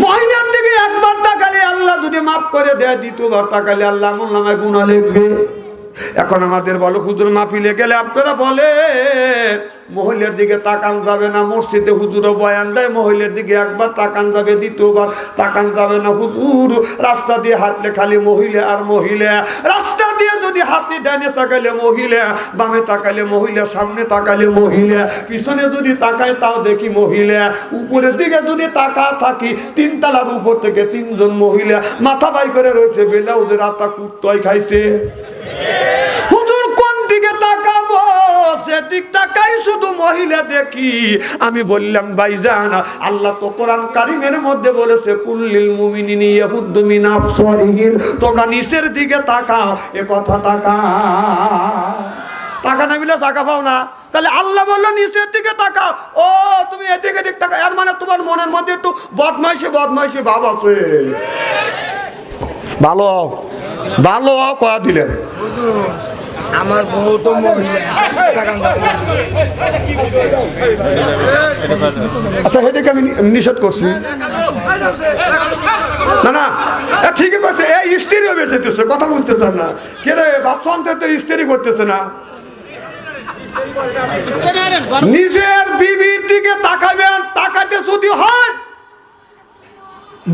মহিলার দিকে একবার তাকালে আল্লাহ যদি মাফ করে দেয়, দ্বিতীয়বার তাকালে আল্লাহ আমলনামায় গুনাহ লিখবে। এখন আমাদের বলো হুজুর মাহফিলে গেলে আপনারা বলেন মহিলার দিকে তাকান যাবে না, মসজিদে হুজুরও বয়ান দেয় মহিলার দিকে একবার তাকান যাবে, দ্বিতীয়বার তাকান যাবে না। হুজুর রাস্তা দিয়ে হাঁটলে খালি মহিলা আর মহিলা, রাস্তা দিয়ে যদি হাতি ডানে তাকালে মহিলা, বামে তাকালে মহিলা, সামনে তাকালে মহিলা, পিছনে যদি তাকায় তাও দেখি মহিলা, উপরের দিকে যদি তাকা থাকি তিনতলার উপর থেকে তিনজন মহিলা মাথা বাই করে রয়েছে, বেলাউজের আতা কুত্তয় খাইছে। হুজুর কোন দিকে তাকাবো? সেদিক তাকাই শুধু মহিলা দেখি। আমি বললাম ভাইজান আল্লাহ তো কোরআন কারীমের মধ্যে বলেছে কুল্লিল মুমিনিনা ইয়াগুদ্দু মিন আবসারিহিম, তোমরা নিচের দিকে তাকাও। এ কথা টাকা না মিলে টাকা পাও না, তাহলে আল্লাহ বললো নিচের দিকে তাকাও। ও তুমি এদিকে দিক তাকাও, এর মানে তোমার মনের মধ্যে একটু বদমাইশি বদমাইশি ভাব আছে। ভালো ভালো কয়া দিলেন। আমার বউ তো মহিলা। আচ্ছা সেটাকে আমি নিষেধ করছি না, না ঠিকই করছে। এই স্ত্রীও বেঁচেতেছে, কথা বুঝতে চান না কে রে? বাচ্চা তো স্ত্রী করতেছে না। নিজের বিবির দিকে তাকাবেন, তাকাতে যদি হয়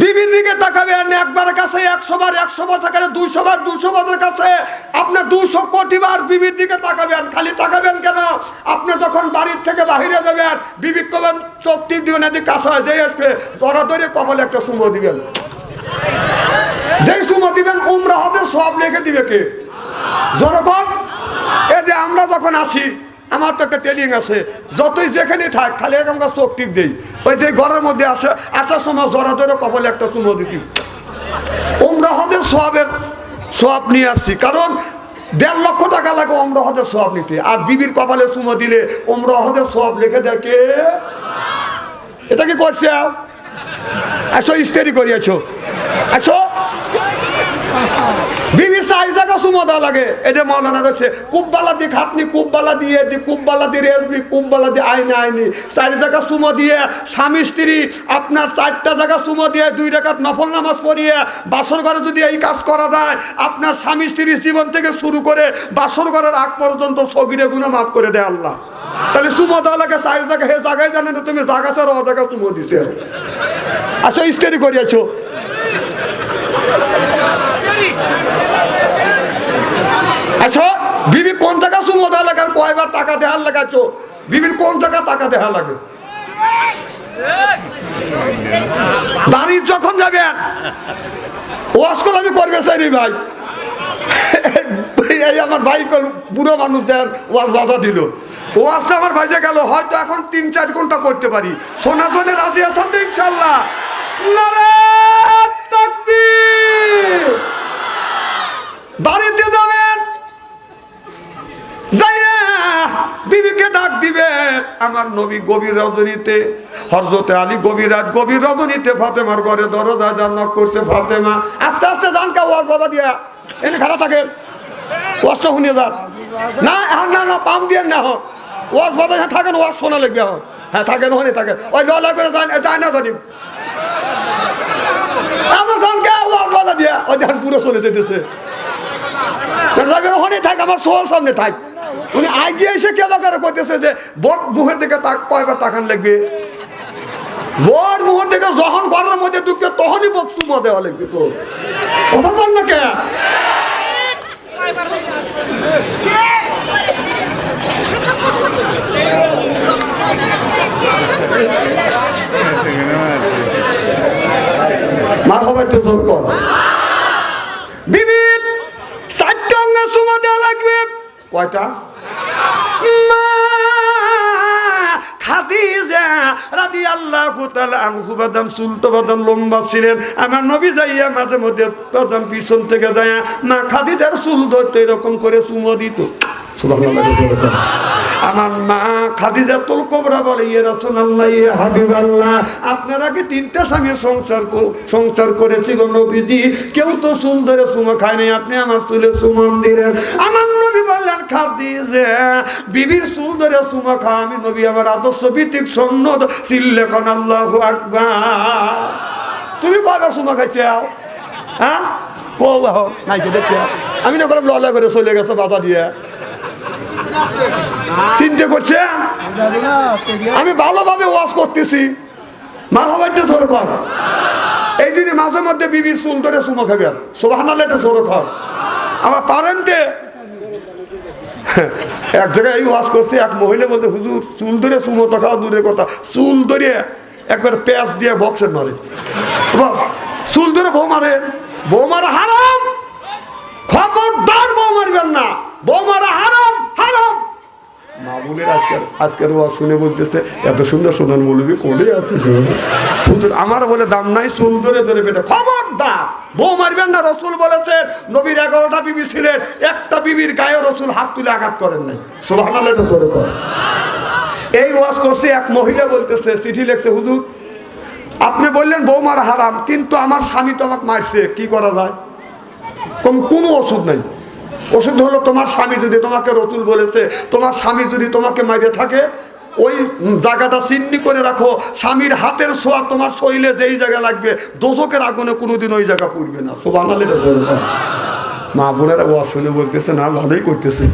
বিবির দিকে তাকাবেন একবার কাছে 100 বার, 100 বার তাকালে 200 বার, 200 বারের কাছে আপনার 200 কোটি বার বিবির দিকে তাকাবেন। খালি তাকাবেন কেন? আপনি যখন বাড়ির থেকে বাহিরে যাবেন বিবি কবেন চোখটি দিবেন, এদিকে কাছে হয় যেই আসবে জড়া ধরে কপালে একটা চুমো দিবেন। যেই চুমো দিবেন উমরা হজের সব লিখে দিবে কে? জনগণ। এই যে আমরা যখন আসি আমার তো একটা ট্রেনিং আছে, যতই যেখানে থাক খালি এরকম চোখ টিপ দেই। ওই যে ঘরের মধ্যে আসে, আসার সময় জড়া ধরে কপালে একটা চুমো দিতি। উমরা হজের সওয়াব নিয়ে আসছি, কারণ 1.5 লক্ষ টাকা লাগে উমরা হজের সওয়াব নিতে। আর বিবির কপালে চুমো দিলে উমরা হজের সওয়াব লিখে দেয় কে? এটা কি করছে? আসো ইস্তেরি করিয়াছো, আসো বিবির 4 জায়গা চুমো দেওয়া লাগে। এই যে মৌলানা রয়েছে কুব্বালা দিয়ে খাতনি, কুব্বালা দিয়ে কুব্বালা দিয়ে রেসবি, কুব্বালা দিয়ে আইনি আইনি 4 জায়গা চুমো দিয়ে স্বামী স্ত্রী আপনার 4টা জায়গা চুমো দিয়ে 2 রাকাত নফল নামাজ পড়িয়ে বাসর ঘরে যদি এই কাজ করা যায় আপনার স্বামী স্ত্রীর জীবন থেকে শুরু করে বাসর ঘরের আগ পর্যন্ত সগীরে গুনাহ মাফ করে দেয় আল্লাহ। তাহলে চুমো দেওয়া লাগে 4 জায়গা, হে জায়গায় জানে না তুমি জায়গা ছাড়া ও জায়গা চুমো দিছে। আচ্ছা ইস্তেরি করিয়াছো। আচ্ছা বিবি কোন টাকা চুমো দেওয়া লাগে আর কয়বার টাকা দেওয়ার লাগাচ্ছ? বিবির কোন টাকা টাকা দেওয়া লাগে? বাড়ির যখন যাবেন ওয়াজ করে আমি করবে চাই ভাই, এই আমার ভাই বুড়ো মানুষ দেন ওয়াজ বাধা দিল, ওয়াজটা আমার ভাইজে গেল, হয়তো এখন 3-4 ঘন্টা করতে পারি। সোনা সোনে রাজি আছেন তো ইনশাল্লাহ? নারে তাকবীর। বাড়িতে যাবেন যাইয়া বিবিকে ডাক দিবে। আমার নবী গভীর রজনীতে, হযরতে আলী গভীর রাত গভীর রজনীতে ফাতেমার ঘরে দরজা জান্নাত করছে। ফাতেমা আস্তে আস্তে যান কা ওয়াজ বাধা দিয়া এনে খারাপ থাকে ওয়াজটা শুনে যান না, এখন না না পাম দিয়ে না হোক ওয়াজ বাধা থাকেন, ওয়াজ শোনা লাগবে এখন। হ্যাঁ থাকেন ওখানে থাকেন, ওই ললা করে যায় না জানি আমার জানকে ওয়াজ বাধা দিয়া ওই দেখেন পুরো চলে যেতেছে। ওখানে থাক, আমার সোয়ার সামনে থাক। উনি আগে এসে কেবা করে করতেছে যে বর মুখের দিকে কয়বার তাকান লাগবে, বর মুখের দিকে যখন ঘরের মধ্যে ঢুকবে তখনই বক্সু দেওয়া লাগবে। তো কথা বল না কে? মার হবে একটু জোর কর। বিবির 4টা অঙ্গে চুমা দেওয়া লাগবে। কয়টা? খাদিজা রাদিয়াল্লাহু তাআলা আনহা বাদাম সুলতো বাদাম লম্বা ছিলেন। আমার নবী যাইয়া মাঝে মধ্যে বাদাম পিছন থেকে যায় না খাদিজার চুল ধরতে এরকম করে চুমো দিত। সুবহানাল্লাহ। আমার মা খাদিজাতুল কুবরা বলে ইয়া রাসূলুল্লাহ ইয়া হাবিবাল্লাহ আপনারা কি 3টা স্বামী সংসার করেছি গো নবীজি, কেউ তো চুল ধরে চুমো খায় নাই, আপনি আমার চুলে চুমন দিলেন। আমার নবী বললেন খাদিজা বিবির চুল ধরে চুমো খাওয়া আমি নবী আমার আদর্শ ভিত্তিক সুন্নাত, চিল্লে কোন আল্লাহু আকবার। কয়বার সুমা খাইছে হ্যাঁ কৌ নাই দেখছে আমি না করলাম ললা করে চলে গেছে বাধা দিয়ে চিন্তা করছে আমি ভালোভাবে ওয়াজ করতেছি মারহাবাইটা ধরে কর এই দিনে মাঝে মধ্যে বিবির চুল ধরে সুমা খাবেন সুবহানাল্লাহ এটা ধরে কর আমার পারেন্টে এক জায়গায় এই ওয়াজ করছে এক মহিলা বলতে হুজুর চুল ধরে সুমো তো খাওয়া দূরের কথা চুল ধরে একবার পেঁয়াজ দিয়ে বক্সের মারে চুল ধরে বউ মারা হারাম খবরদার বউ মারবেন না বউ মারা হারাম হারাম মামুনের আজকের ওয়াজ শুনে বলতেছে এত সুন্দর সোনার মৌলবী কোনে আছে হুজুর আমার বলে দাম নাই চুল ধরে ধরে পেটে খবরদার বউ মারবেন না রসুল বলেছে নবীর 11টা বিবি ছিলেন একটা বিবির গায়ে রসুল হাত তুলে আঘাত করেন নাই সুবহানাল্লাহ এটা করে কর এই ওয়াজ করছে এক মহিলা বলতেছে চিঠি লিখছে হুজুর আপনি বললেন বউ মারা হারাম কিন্তু আমার স্বামী তো আমাকে মারছে কি করা যায় কোনো ওষুধ নাই ওষুধ হলো তোমার স্বামী যদি তোমাকে রসুল বলেছে তোমার স্বামী যদি তোমাকে মাইরে থাকে ওই জায়গাটা চিহ্নি করে রাখো স্বামীর হাতের ছোঁয়া তোমার শরীরে যেই জায়গা লাগবে দোজকের আগুনে কোনোদিন ওই জায়গা পুড়বে না সুবহানাল্লাহ মা বোনেরা ওয়াজ শুনে বলতেছে না ভালোই করতেছে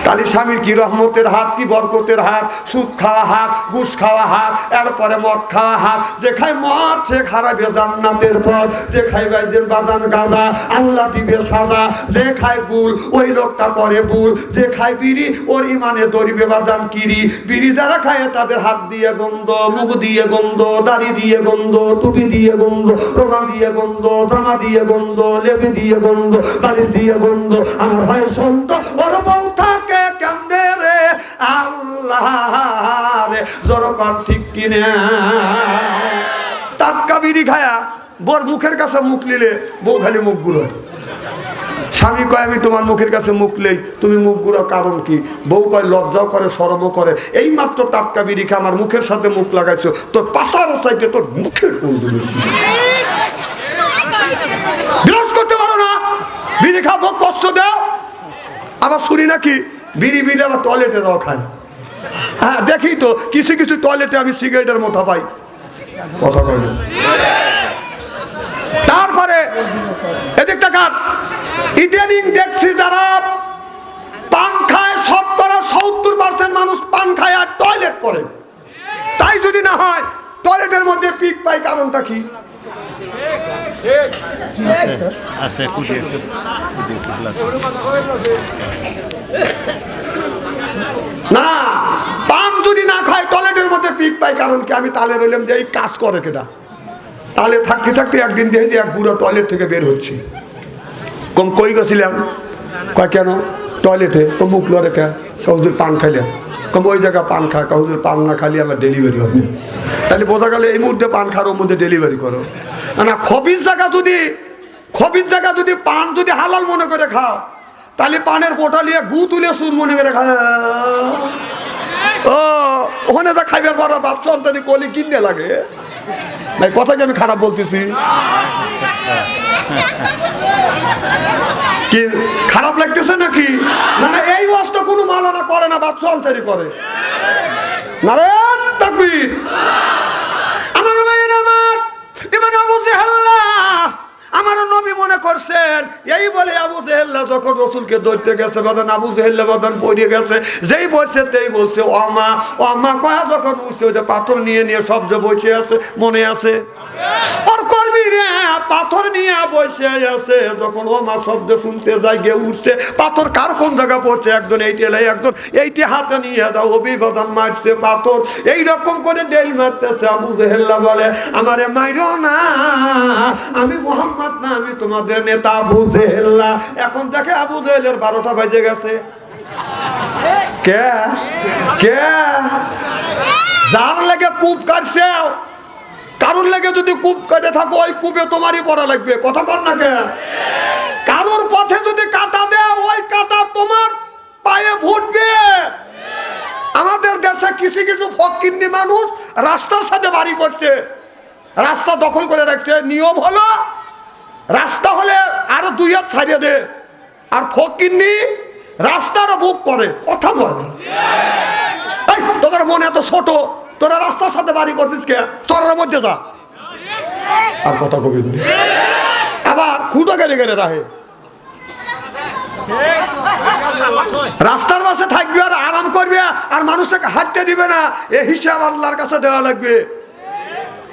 কালী স্বামীর কি রহমতের হাত কি বরকতের হাত সুদ খাওয়া হাত ঘুষ খাওয়া হাত এরপরে মদ খাওয়া হাত যে খায় মদ সে খারাপে জান্নাতের পথ যে খায় বাইজের বাদান গাঁজা আল্লাহ দিবে সাজা যে খায় গুল ওই লোকটা করে ভুল যে খায় বিড়ি ওর ইমানে দরিবে বাদান কিরি বিড়ি যারা খায় তাদের হাত দিয়ে গন্ধ মুখ দিয়ে গন্ধ দাড়ি দিয়ে গন্ধ টুপি দিয়ে গন্ধ রোগা দিয়ে গন্ধ জামা দিয়ে গন্ধ লেবি দিয়ে গন্ধ বালিশ দিয়ে গন্ধ আমার হয় সন্ত ওর বউ থাকে কেমনে রে আল্লাহ রে জোরকন ঠিক কিনে টাটকা বিড়ি খায়া বোর মুখের কাছে মুখ নিলে বউ খালি মুখ গুলো স্বামী কয় আমি তোমার মুখের কাছে মুখ নেই তুমি মুখ গুলো কারণ কি বউ কয় লজ্জাও করে শরমও করে এই মাত্র টাটকা বিড়ি খা আমার মুখের সাথে মুখ লাগাইছো তোর পাশার চাইতে তোর মুখের কোন বেশি বিরোধ করতে পারো না বিড়ি খাবো কষ্ট দাও আবার শুনি নাকি বিড়ি বিড়ি আবার টয়লেটে যাও খায় হ্যাঁ দেখি তো কিছু কিছু টয়লেটে আমি সিগারেটের মতো পাই কথা কই না তারপরে এদিক টাকার ইদানিং দেখছি যারা পান খায় 70% মানুষ পান খায় আর টয়লেট করে তাই যদি না হয় টয়লেটের মধ্যে পিক পাই কারণটা কি না পান যদি না খায় টয়লেটের মধ্যে পিক পাই কারণ কি আমি তালে রইলাম যে এই কাজ করে কেটা তালে থাকতে থাকতে একদিন দেখেছি এক বুড়ো টয়লেট থেকে বের হচ্ছে কম কই গেছিলাম কয় কেন টয়লেটে তো মুখ লড়ে কে হুজুর পান খাইলাম কম ওই জায়গা পান খায় হুজুর পান না খালি আমার ডেলিভারি হবে তাহলে বোঝা গেল এই মুহূর্তে পান খাওয়ার ওর মধ্যে ডেলিভারি করো না খবির জায়গা যদি পান যদি হালাল মনে করে খাও তাহলে পানের পোটা নিয়ে গু তুলে সুর মনে করে খা ও ওখানে যা খাইবার পর বাচ্চা অন্তরে কলি কিনতে লাগে ভাই কথা কি আমি খারাপ বলতেছি কি খারাপ লাগতেছে নাকি না না এই ওয়াজটা কোনো মালানা করে না বাচ্চা অন্তরে করে না রে তাকবীর আমার ভাইয়ের আমার ইমান আবু জেহেল্লা আমার নবী মনে করছেন এই বলে আবু জেহেল্লা যখন রসুলকে ধরতে গেছে বাদান আবু জেহেল্লা বাদান পড়ে গেছে যেই বলছে তেই বলছে অমা কয়া যখন উঠছে ওই যে পাথর নিয়ে সব যে বসে আছে মনে আছে ওর কর্মীরা পাথর নিয়ে বসে আছে যখন অমা শব্দ শুনতে যায় গিয়ে উঠছে পাথর কার কোন জায়গা পড়ছে একজন এইটি এলাই একজন এইটি হাতে নিয়ে যাও অভিবাদন মারছে পাথর এইরকম করে ডেল মারতেছে আবু জেহেল্লা বলে আমারে মাইরো না আমি মোহাম্মদ না আমি তোমাদের নেতা আবু জেহেল্লা এখন দেখে আবু জেহেলের 12টা বাজে গেছে কে কে যার লাগে কূপ কাটছে কারোর লাগে যদি কূপ কেটে থাকো ওই কূপে তোমারই পড়া লাগবে কথা কর না কে কারোর পথে যদি কাটা দেয় ওই কাটা তোমার পায়ে ফুটবে আমাদের দেশে কিছু কিছু ফকিন্নি মানুষ রাস্তার সাথে বাড়ি করছে রাস্তা দখল করে রাখছে নিয়ম হলো রাস্তা হলে আরো 2 হাত ছাড়িয়ে দে আর ফকিন্নি রাস্তারও বুক করে কথা কয় তোদের মনে এত ছোট তোরা রাস্তার সাথে বাড়ি করছিস কে চরের মধ্যে যা আর কথা কবেন না। আবার খুঁটো গেড়ে গেড়ে রাহে রাস্তার পাশে থাকবে আর আরাম করবে আর মানুষকে হাঁটতে দিবে না, এ হিসাব আল্লাহর কাছে দেওয়া লাগবে।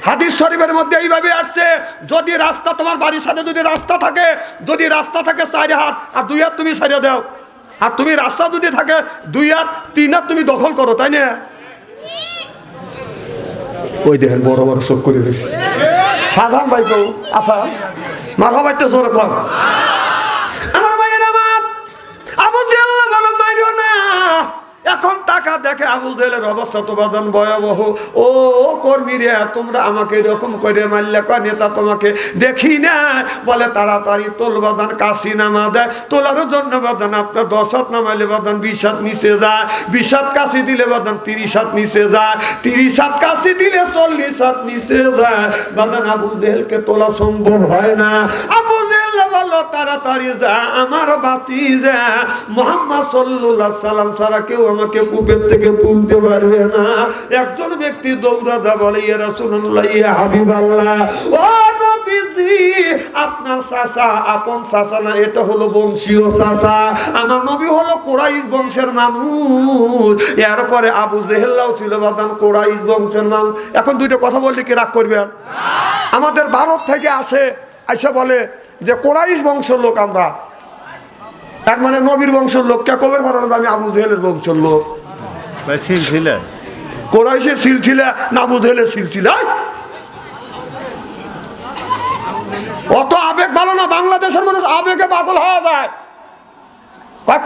হাদিস শরীফের মধ্যে এইভাবে আসছে, যদি রাস্তা তোমার বাড়ির সাথে যদি রাস্তা থাকে, যদি রাস্তা থাকে 4 হাত আর 2 হাত তুমি ছাড়িয়ে দাও, আর তুমি রাস্তা যদি থাকে 2 হাত 3 হাত তুমি দখল করো, তাই না? ওই দেখেন বড় বড় চোখ করে দিয়েছে সাধারণ ভাই কেউ আচ্ছা মার হবারটা জোরে কর। আমার ভাইয়ের আমার আবু জেহেল বলো মারিও না। এখন টাকা দেখে আবু জেহেলের অবস্থা তো বাজান ভয়াবহ। ও কর্মী রে, তোমরা আমাকে এরকম করে মারলে, কয় নেতা তোমাকে দেখি না, বলে তাড়াতাড়ি তোল বাদান, কাশি নামা দেয়। তোলার জন্য বাদান আপনার 10 হাত নামাইলে বাদান 20 হাত নিচে যায়, 20 হাত কাশি দিলে বাদান 30 হাত নিচে যায়, 30 হাত কাশি দিলে 40 হাত নিচে যায়। বাদান আবু জেহেলকে তোলা সম্ভব হয় না। আবু জেহেল বলল তাড়াতাড়ি যা, আমার বাতি যা, মুহাম্মদ সাল্লাল্লাহু আলাইহি সাল্লাম ছাড়া কেউ আমাকে কূপের থেকে তুলতে পারবে না। একজন ব্যক্তি দৌড়াদা বলে, ইয়া রাসূলুল্লাহ, ইয়া হাবিবাল্লাহ, ও নবীজি, আপনার চাচা আপন চাচা না, এটা হলো বংশীয় চাচা। আমার নবী হলো কুরাইশ বংশের মানুষ। এরপরে আবু জেহেলও ছিল বাদান কুরাইশ বংশের মানুষ। এখন দুইটা কথা বললে কি রাগ করবেন? আমাদের ভারত থেকে আসে, আইসা বলে যে কুরাইশ বংশের লোক আমরা, তার মানে নবীর বংশের লোক। কে কবে বলো আমি আবু জেহেলের বংশের লোক? সিলসিলা কুরাইশের সিলসিলা না আবু জেহেলের সিলসিলা? অত আবেগ ভালো না, বাংলাদেশের মানুষ আবেগে পাগল হয়ে যায়।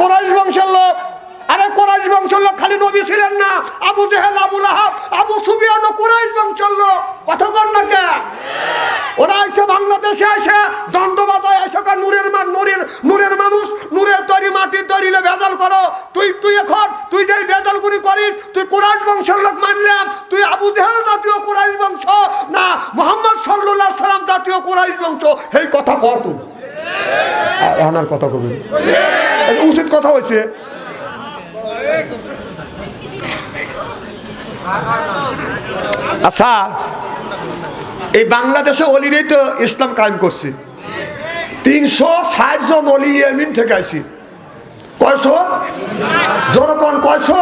কুরাইশ বংশের লোক, আরে কুরাইশ বংশের লোক খালি নবী ছিলেন না, আবু জেহেল, আবু লাহাব, আবু সুফিয়ান কুরাইশ বংশের লোক। কথা কর না কে? ওরা এসে বাংলাদেশে এসে দ্বন্দ্ব বাজায়, এসে নূরের নূরের মানুষ, নূরের তৈরি, মাটির তৈরি ভেজাল করো। তুই এখন তুই যে ভেজালগুলি করিস, তুই কুরাইশ বংশের লোক মানলাম, তুই আবু জেহেল জাতীয় কুরাইশ বংশ না মুহাম্মদ সাল্লাল্লাহু আলাইহি সাল্লাম জাতীয় কুরাইশ বংশ, এই কথা কত আনার কথা কবি উচিত কথা হয়েছে। আচ্ছা, এই বাংলাদেশে অলিরেই তো ইসলাম কায়েম করছে। 360 জন অলি ইয়েমেন থেকে আইছি। কয়শো? জনগণ কয়শো?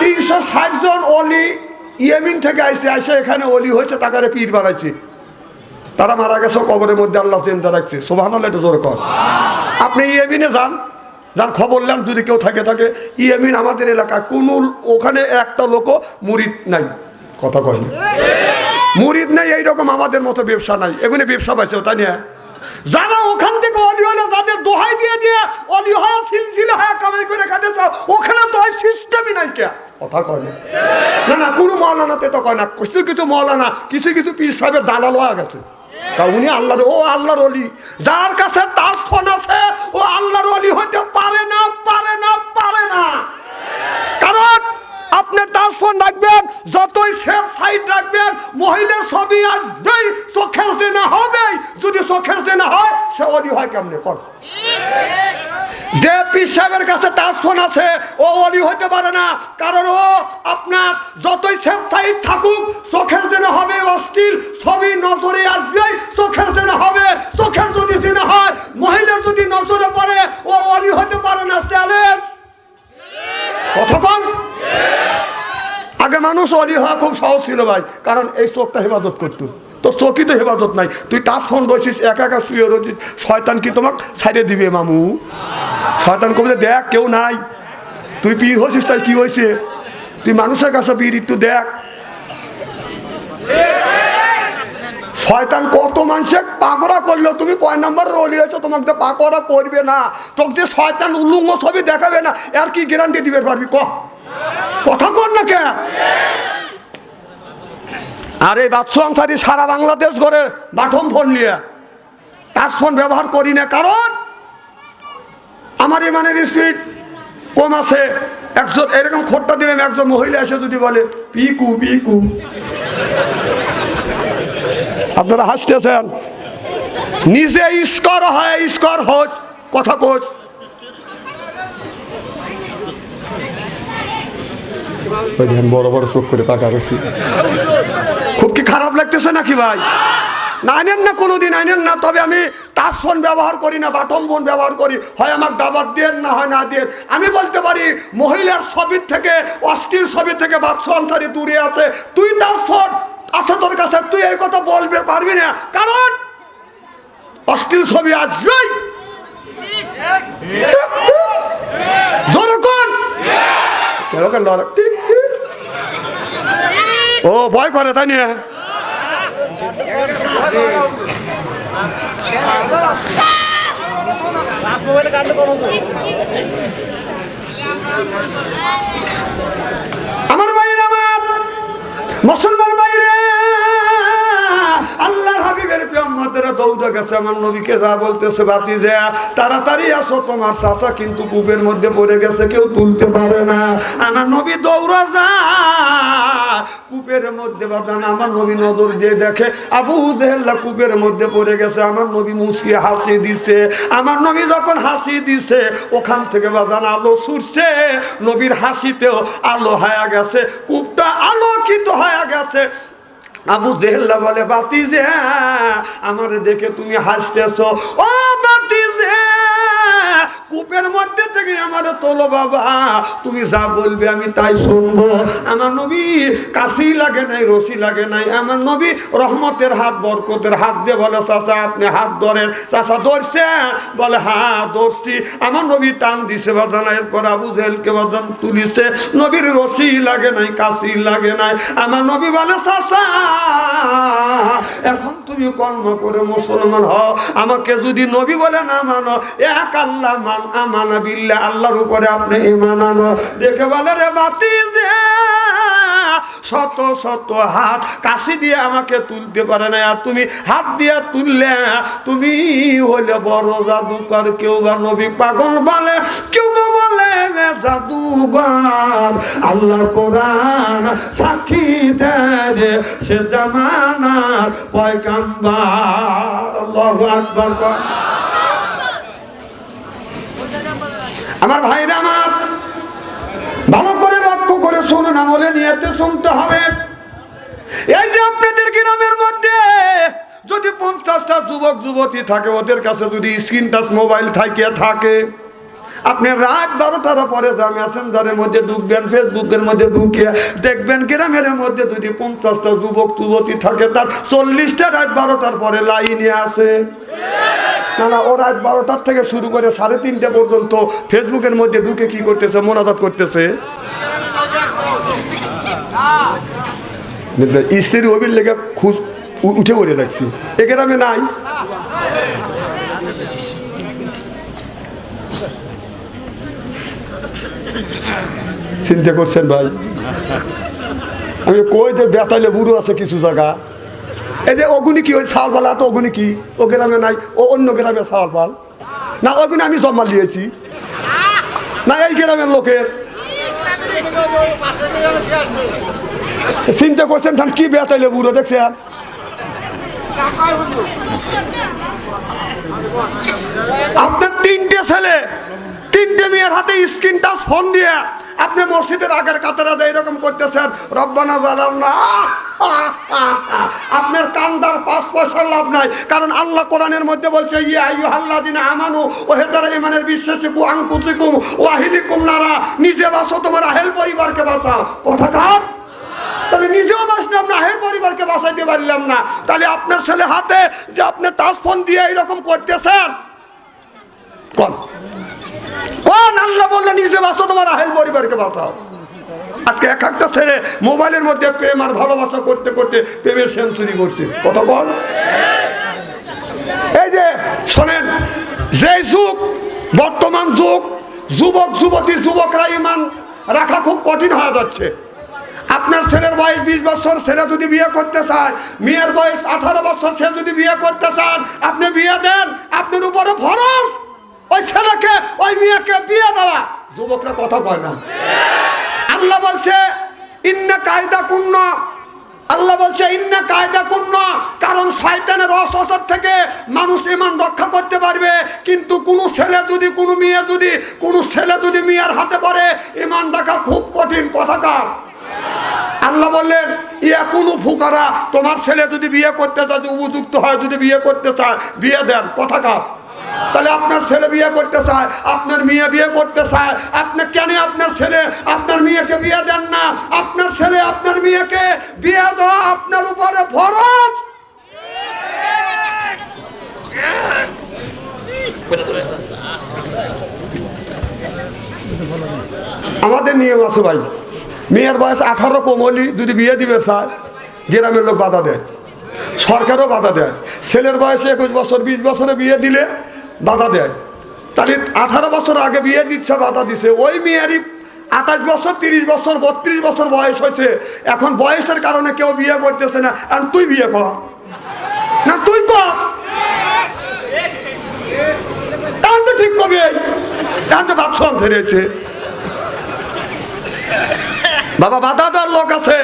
360 জন অলি ইয়েমেন থেকে আইছে, আইসে এখানে অলি হয়েছে, তাকারে পীর বানাইছে। তারা মারা গেছে, কবরের মধ্যে আল্লাহ চিন্তা রাখছে। সুবহানাল্লাহ, এটা জোরে কর। আপনি ইয়েমেনে যান, খবর নেন, যদি কেউ থাকে ইয়েমেন আমাদের এলাকা কোন, ওখানে একটা লোকও মুরিদ নাই। কথা কয় না, মুরিদ নাই, এইরকম আমাদের মতো ব্যবসা নাই। এগুলো ব্যবসা পাইছে, তাই না? যারা ওখান থেকে অলি হলে, যাদের দোহাই দিয়ে দিয়ে অলি হয়, সিলসিলা হয়, কামাই করে খাতেছ, ওখানে তো সিস্টেমই নাই। কে কথা কয় না? না না, কোনো মৌলানাতে তো কয় না। কিছু কিছু মৌলানা, কিছু কিছু পীর সাহেবের দালাল হয়ে গেছে। তা উনি আল্লাহর, ও আল্লাহর অলি, যার কাছে তার ফোন আছে, ও আল্লাহর অলি হইতে পারে না, পারে না, পারে না। কারণ আপনি তার ফোন রাখবেন, যতই সেফ সাইড রাখবেন, মহিলার ছবি আসবেই, চোখের জেনা হবেই। যদি চোখের জেনা হয়, সে অলি হয় কেমনে? কর। যে পীর সাহেবের কাছে তার ফোন আছে, ও অলি হইতে পারে না। কারণ ও আপনার যতই সেফ সাইড থাকুক, চোখের জেনা হবে, অশ্লীল ছবি নজরে আসবেই, চোখের জেনা হবে। চোখের যদি জেনা হয়, মহিলার যদি নজরে পড়ে, ও অলি হইতে পারে না। চ্যালেঞ্জ। কতক্ষণ আগে মানুষ অলি হওয়া খুব সহজ ছিল ভাই, কারণ এই চোখটা হেফাজত করতো। তোর চোখই তো হেফাজত নাই, তুই টাচ ফোন বসিস, একা একা শুয়ে রয়েছিস, শয়তান কি তোমাকে ছাড়িয়ে দিবে? মামু শয়তান কবে দেখ কেউ নাই, তুই পীর হয়েছিস, তাই কি হয়েছে? তুই মানুষের কাছে পীর, একটু দেখ। শয়তান কত মানুষে পাকড়া করলো, তুমি কয় নাম্বার অলি হয়েছো, তোমাকে তো পাকড়া করবে না। তোকে যে শয়তান উলুঙ্গ ছবি দেখাবে না, আর কি গ্যারান্টি দিবে পারবি? কথা কর না কে? আর এই বাদশা আনসারি সারা বাংলাদেশ ঘরে বাটম ফোন নিয়ে, টাচ ফোন ব্যবহার করি না। কারণ আমার ইমানের স্পিরিট কম আছে। একজন এরকম খোট্টা দিলাম, একজন মহিলা এসে যদি বলে পিকু পিকু, আপনারা হাসতেছেন, নিজে স্কর হয়, স্কর হোচ, কথা কোচ। বড় বড় চোখ করে তাকা গেছি। খুব কি খারাপ লাগতেছে নাকি ভাই? না আনেন না, কোনোদিন আনেন না। তবে আমি টাচ ফোন ব্যবহার করি না, বাটন ফোন ব্যবহার করি। হয় আমাকে দাবাত দেন, না হয় না দেন। আমি বলতে পারি মহিলার ছবির থেকে, অশ্লীল ছবির থেকে বাদশা আনসারী দূরে আছে। তুই টাচ ফোন আছে তোর কাছে, তুই এই কথা বলবে পারবি না, কারণ অশ্লীল ছবি আসবেই। ও ভয় করে, তাই না? আমার ভাইয়ের, আমার মুসলমান ভাইরে, আল্লাহর হাবিবের প্রিয়ম্মতেরা দৌড়ে গেছে আমার নবীকে যা বলতেছে, ভাতিজা তাড়াতাড়ি আসো, তোমার চাচা কিন্তু কূপের মধ্যে পড়ে গেছে, কেউ তুলতে পারে না। আমার নবী দৌড়া যায় কূপের মধ্যে, বাদান আমার নবী নজর দিয়ে দেখে আবু জেহেল কূপের মধ্যে পড়ে গেছে। আমার নবী মুচকি হাসি দিছে। আমার নবী যখন হাসি দিছে, ওখান থেকে বাদান আলো ছুটছে, নবীর হাসিতেও আলো হয়ে গেছে, কূপটা আলোকিত হয়ে গেছে। আবু জেহেল বলে, বাতিজা আমারে দেখে তুমি হাসতেছো? ও বাতিজা, কূপের মধ্যে থেকে আমারে তোলো বাবা, তুমি যা বলবে আমি তাই শুনবো। আমার নবী কাশি লাগে নাই, রশি লাগে নাই। আমার নবী রহমতের হাত, বরকতের হাত দিয়ে বলে, চাচা আপনি হাত ধরেন। চাচা ধরছে? বলে হ্যাঁ ধরছি। আমার নবী টান দিছে বাজান। এরপর আবু জেহেলকে বাজান তুলিছে। নবীর রশি লাগে নাই, কাশি লাগে নাই। আমার নবী বলে, চাচা এখন তুমি কর্ম করে মুসলমান হও। আমাকে যদি নবী বলে না মানো, এক আল্লাহ মান আমানা বিল্লাহ, আল্লাহর উপরে আপনি ঈমান আনো। দেখে বলে, রে বাতিজা শত শত হাত কাশি দিয়ে আমাকে তুলতে পারে না, আর তুমি হাত দিয়ে তুললে তুমি হলে বড় জাদুকর। কেউ বা নবী পাগল বলে, কেউ বা বলে জাদুঘর। আল্লাহ কোরআন সাক্ষী দেয় সে জামানার পয়গাম্বর। আল্লাহু আকবার। আমার ভাইরা আমার, ভালো করে লক্ষ্য করে শুনুন, আমলে নিয়তে শুনতে হবে। এই যে আপনাদের গ্রামের মধ্যে যদি 50টা যুবক যুবতী থাকে, ওদের কাছে যদি স্ক্রিন টাচ মোবাইল থাকে, আপনি রাত 12টার পরে যা মেসেঞ্জারের মধ্যে ঢুকবেন, ফেসবুকের মধ্যে ঢুকে দেখবেন গ্রামের মধ্যে যদি 50টা যুবক যুবতী থাকে, তার 40টা রাত 12টার পরে লাইনে আছে। না না, ও রাত 12টার থেকে শুরু করে 3:30 পর্যন্ত ফেসবুকের মধ্যে ঢুকে কি করতেছে? মোনাজাত করতেছে। স্ত্রীর অবির লেগে খুশ উঠে পড়ে লাগছি, এ গ্রামে নাই। চিন্তা করছেন ভাই? আমি কই যে বেতাইলে বুড়ো আছে কিছু জায়গা। এই যে অগুনি কি, ওই সাল পাল, তো অগুনি কি ও গ্রামে নাই? ও অন্য গ্রামের সাল পাল না? ওগুনি আমি জমা দিয়েছি না এই গ্রামের লোকের? চিন্তা করছেন ধান কি বেতাইলে বুড়ো দেখছেন? আপনার 3টে ছেলে, 3টে মেয়ের হাতে স্ক্রিন টাচ ফোন দিয়ে আপনি মসজিদের আগের কাতারা যে এরকম করতেছেন, রব্বানা জালামনা। আপনার কান্দার 5 পয়সার লাভ নাই, কারণ আল্লাহ কোরআনের মধ্যে বলছে, ইয়া আইয়ুহাল্লাযিনা আমানু ও হে যারা ঈমানের বিশ্বাসী, কু আনফুসিকুম ওয়া আহলিকুম নারা, নিজে বাঁচো, তোমার আহেল পরিবারকে বাঁচাও। কথা কার? তাহলে নিজেও বাঁচলে আপনার আহেল পরিবারকে বাঁচাইতে পারলাম না, তাহলে আপনার ছেলে হাতে যে আপনি টাচ ফোন দিয়ে এইরকম করতেছেন, কোন আল্লাহ বললে নিজে বাঁচো, তোমার আহেল পরিবারকে বাঁচাও? আজকে এক একটা ছেলে মোবাইলের মধ্যে প্রেম আর ভালোবাসা করতে করতে প্রেমের সেঞ্চুরি করছে। কথা বল। এই যে শোনেন, যে যুগ বর্তমান যুগ, যুবক যুবতী যুবকরা ঈমান রাখা খুব কঠিন হয়ে যাচ্ছে। আপনার ছেলের বয়স 20 বছর, ছেলে যদি বিয়ে করতে চায়, মেয়ের বয়স 18 বছর, সে যদি বিয়ে করতে চান, আপনি বিয়ে দেন, আপনার উপরে ফরজ ওই ছেলেকে ওই মেয়েকে বিয়ে দেওয়া। যুবকরা কথা কয় না। আল্লাহ বলছে ইন্না কায়দা কুন্ন, আল্লাহ বলছে ইন্না কায়দা কুন্ন, কারণ শয়তানের ওয়াসওয়াসা থেকে মানুষ ঈমান রক্ষা করতে পারবে, কিন্তু কোন ছেলে যদি, কোন মেয়ে যদি, কোন ছেলে যদি মেয়ের হাতে পড়ে, ঈমান রাখা খুব কঠিন। কথা কার? আল্লাহ বললেন কোনো ফুকারা তোমার ছেলে যদি বিয়ে করতে চায়, উপযুক্ত হয়, যদি বিয়ে করতে চায় বিয়ে দেন, কথা কার? তাহলে আপনার ছেলে বিয়ে করতে চায়, আপনার মেয়ে বিয়ে করতে চায়, আপনি কেন আপনার ছেলে আপনার মেয়েকে বিয়ে দেন না? আপনার ছেলে আপনার মেয়েকে বিয়ে দেওয়া আপনার উপরে ফরজ। আমাদের নিয়ম আছে ভাই, মেয়ের বয়স 18 কম হলি যদি বিয়ে দিবে চায়, গ্রামের লোক বাধা দেয়, সরকারও বাধা দেয়। ছেলের বয়সে 21 বছর 20 বছরে বিয়ে দিলে বাধা দেয়। তাহলে 18 বছর আগে বিয়ে দিচ্ছে, বাধা দিছে। ওই মেয়েরই 28 বছর 30 বছর 32 বছর বয়স হয়েছে, এখন বয়সের কারণে কেউ বিয়ে করতেছে না। আর তুই বিয়ে কর না, তুই কর, তো ঠিক কবি, এখন তো বাচ্চা ধরেছে। বাবা বাধা দেওয়ার লোক আছে।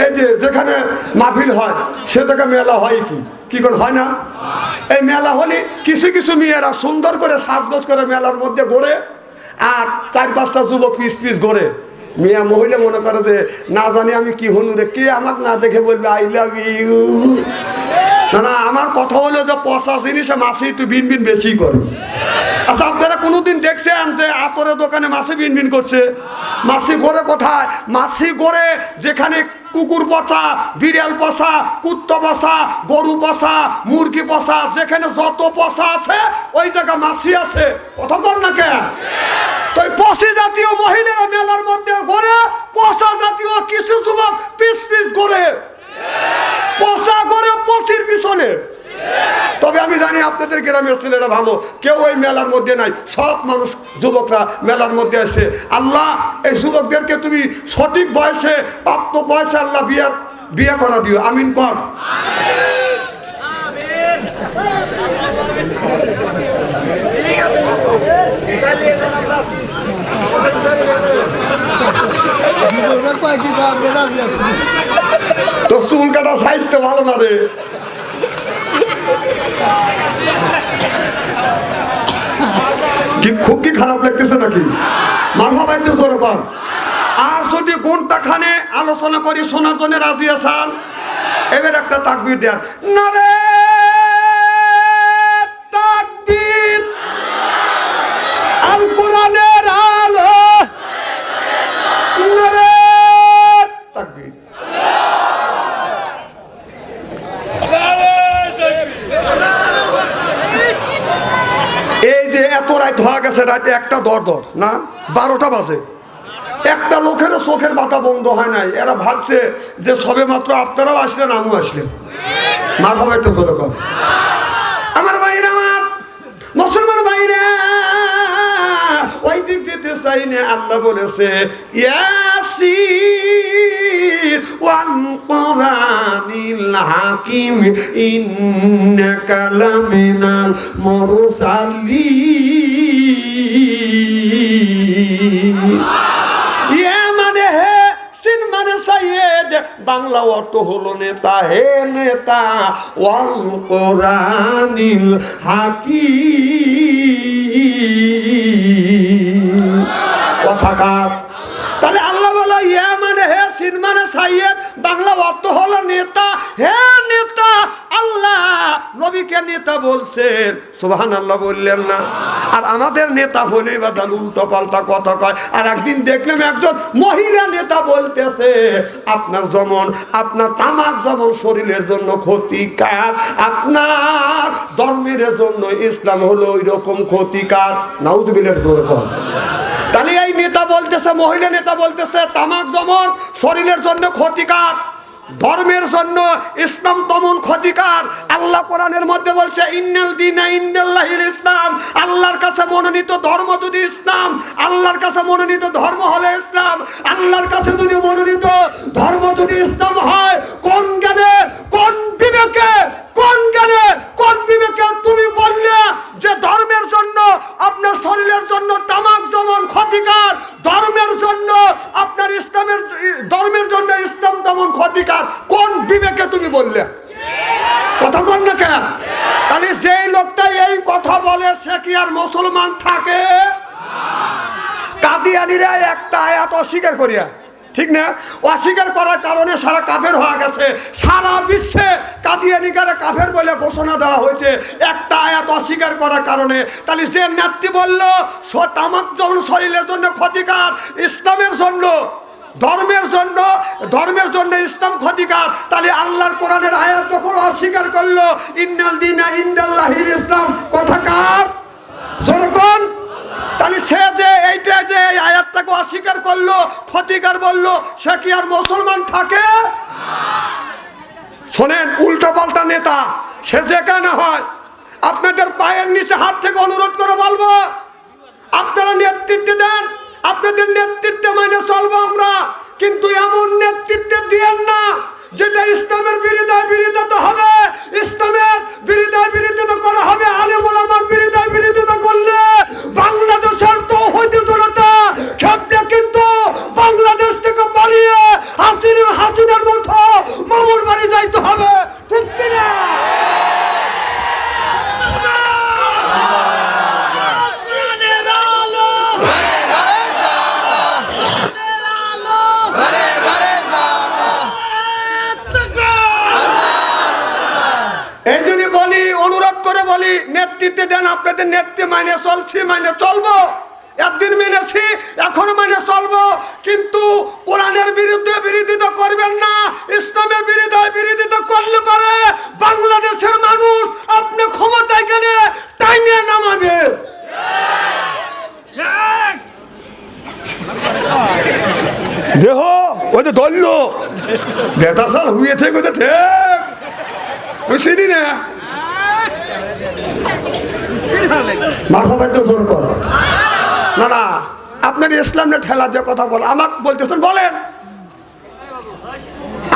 এই যে যেখানে মাহফিল হয় সে জায়গায় মেলা হয় কি করে হয় না? এই মেলা হলে কিছু কিছু মেয়েরা সুন্দর করে সাজগোজ করে মেলার মধ্যে ঘোরে, আর 4-5টা যুবক পিস পিস ঘোরে। মেয়ে মহিলা মনে করে যে না জানি আমি কি হনু রে, কে আমাকে না দেখে বলবে আই লাভ ইউ। না, আমার কথা হলো যে পচা জিনিসে মাছি তুই বিন বিন বেশি করে। আচ্ছা, আপনারা কোনোদিন দেখছেন যে আতরের দোকানে মাছি বিন বিন করছে? মাছি করে কোথায়? মাছি করে যেখানে কুকুর পচা, বিড়াল পচা, কুত্তা পচা, গরু পচা, মুরগি পচা, যেখানে যত পচা আছে ওই জায়গা মাছি আছে। কথা কর না কেন? তো পচি জাতীয় মহিলারা মেলার মধ্যে ঘরে, পচা জাতীয় কিছু যুবক পিস পিস করে, পচা করে পচির পিছনে। তবে আমি জানি আপনাদের গ্রামের ছেলেরা ভালো, কেউ ওই মেলার মধ্যে নাই, সব মানুষ যুবকরা মেলার মধ্যে আছে। আল্লাহ এই যুবকদেরকে তুমি সঠিক বয়সে, প্রাপ্ত বয়সে আল্লাহ বিয়ে করা দিও, আমিন কর। তোর চুল কাটা সাইজ তো ভালো না রে। খুব কি খারাপ লাগতেছে নাকি? মারহাবা একটু জোরে কর। আর যদি ঘন্টা খানে আলোচনা করি শোনার জন্য রাজি আছেন, এবার একটা তাকবীর দেন। নারে তাকবীর, আল কোরআনের আলো, নারে তাকবীর। এই যে এত রাত হয়ে গেছে, রাতে 1টা দর না 12টা বাজে, একটা লোকেরও চোখের পাতা বন্ধ হয় নাই। এরা ভাবছে যে সবে মাত্র আপনারাও আসলেন, আমিও আসলেন। মার হবে একটু ধরে কর। আমার ভাইরা, আমার মুসলমান ভাইরা, ওই দিক যেতে চাই না। আল্লাহ বলেছে ইয়াসিন ওয়াল কোরআনিল হাকিম ইন্নাকা লামিনাল মুরসালিন। ইয়া মানে হে, সিন মানে সাইয়েদ, বাংলা অর্থ হলো নেতা। হে নেতা, ওয়াল কোরআনিল হাকিম। কথা কার? তাহলে আল্লাহ বলে ইয়া মানে হে, সিন মানে সাইয়েদ, বাংলা অর্থ হলো নেতা। হে নেতা, আল্লাহ নবীকে নেতা বলছেন, সুবহানাল্লাহ বললেন না? আর আমাদের নেতা হলে বাদাল উল্টো পাল্টা কথা কয়। আর একদিন দেখলাম একজন মহিলা নেতা বলতেছে আপনার যেমন, আপনার তামাক যেমন শরীরের জন্য ক্ষতিকার, আপনার ধর্মের জন্য ইসলাম হলো ওই রকম ক্ষতিকার। নাউযুবিল্লাহ। তাহলে এই নেতা বলতেছে, মহিলা নেতা বলতেছে তামাক যেমন শরীরের জন্য ক্ষতিকার, ধর্মের জন্য ইসলাম তেমন ক্ষতিকার। আল্লাহ কোরআনের মধ্যে বলছে ইন্নাল দীনা ইনদাল্লাহিল ইসলাম, আল্লাহর কাছে মনোনীত ধর্ম যদি ইসলাম, আল্লাহর কাছে মনোনীত ধর্ম হলো ইসলাম। আল্লাহর কাছে যদি মনোনীত ধর্ম যদি ইসলাম হয়, কোন জ্ঞানে, কোন বিবেকে, কোন জ্ঞানে, কোন বিবেকে তুমি বললে যে ধর্মের জন্য, আপনার শরীরের জন্য তামাক যেমন ক্ষতিকার, ধর্মের জন্য, আপনার ইসলামের ধর্মের জন্য ইসলাম তেমন ক্ষতিকার? কোন বিবেকে তুমি বললে? কথা কন না কেন? তাহলে যেই লোকটা এই কথা বলে সে কি আর মুসলমান থাকে? কাদিয়ানিরা একটা আয়াত অস্বীকার করিয়া, ঠিক না? অস্বীকার করার কারণে সারা কাফের হয়ে গেছে। সারা বিশ্বে কাদিয়ানিকারা কাফের বলে ঘোষণা দেওয়া হয়েছে একটা আয়াত অস্বীকার করার কারণে। তাহলে যে নেত্রী বলল তামাক যেমন শরীরের জন্য ক্ষতিকার, ইসলামের জন্য ধর্মের জন্য ইসলাম ক্ষতিকার, তাহলে আল্লাহর কোরআনের আয়াত যখন অস্বীকার করলো ইন্নাল দীনা ইনদাল্লাহিল ইসলাম, কথা কার? যেরকম তাহলে সে যে এইটা যে এই আয়াতটাকে অস্বীকার করলো, ক্ষতিকার বললো, সে কি আর মুসলমান থাকে? শোনেন, উল্টা পাল্টা নেতা সে যেখানে হয় আপনাদের পায়ের নিচে হাত থেকে অনুরোধ করে বলবো, আপনারা নেতৃত্ব দেন, আপনাদের নেতৃত্বে মানে চলবো আমরা, কিন্তু এমন নেতৃত্ব দিয়েন না যেটা ইসলামের বিরোধিতা হবে। ইসলামের বিরোধিতা করা হবে, আলেম ওলামার বিরোধিতা করলে বাংলাদেশের তৌহিদি জনতা খেপে কিন্তু বাংলাদেশ থেকে পালিয়ে হাসিনের মতো মামুর বাড়ি যাইতে হবে, ঠিক কিনা? এই জন্য বলি, অনুরোধ করে বলি, নেতৃত্বে দেন, আপনাদের নেতৃত্বে মানে চলছি, মানে চলবো, একদিন মেনেছি, এখনো মানে চলবো, কিন্তু কোরআনের বিরুদ্ধে বিরোধিতা করবেন না। ইসলামের বিরোধিতা করলে পারে বাংলাদেশের মানুষ আপনি ক্ষমতায় গেলে টাইমে নামাবে। দেহ ওই যে ধরল বেটা সাল হুয়ে থেকে চিনি না না না, আপনার ইসলামের ঠেলা দিয়ে কথা বল, আমাকে বলতেছেন বলেন,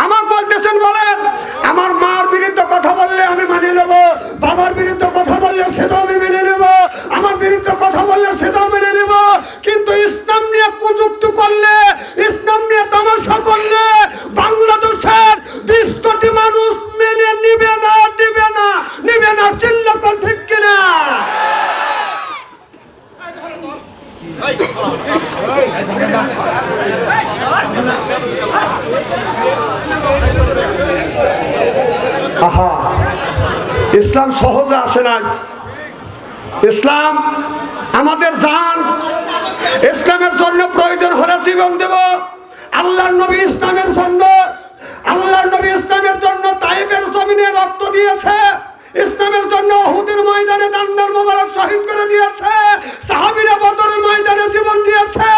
আমাকে বলতেছেন বলেন। আমার মার বিরুদ্ধে কথা বললে আমি মেনে নেব, বাবার বিরুদ্ধে কথা বললে সেটাও আমি মেনে নেব, আমার বিরুদ্ধে কথা বললে সেটাও মেনে নেব, কিন্তু ইসলাম নিয়ে কুযুক্তি করলে, ইসলাম নিয়ে তামাশা করলে বাংলাদেশের 20 কোটি মানুষ মেনে নিবে না, নিবে না, চিল্লাকন ঠিক কিনা? আহা, ইসলাম সহজে আসে না। ইসলাম আমাদের জান, ইসলামের জন্য প্রয়োজন হলে জীবন দেব। আল্লাহর নবী ইসলামের জন্য তাইফের জমিনে রক্ত দিয়েছে, ইসলামের জন্য উহুদের ময়দানে দান্দার মোবারক শহীদ করে দিয়েছে, সাহাবীরা বদরের ময়দানে জীবন দিয়েছে,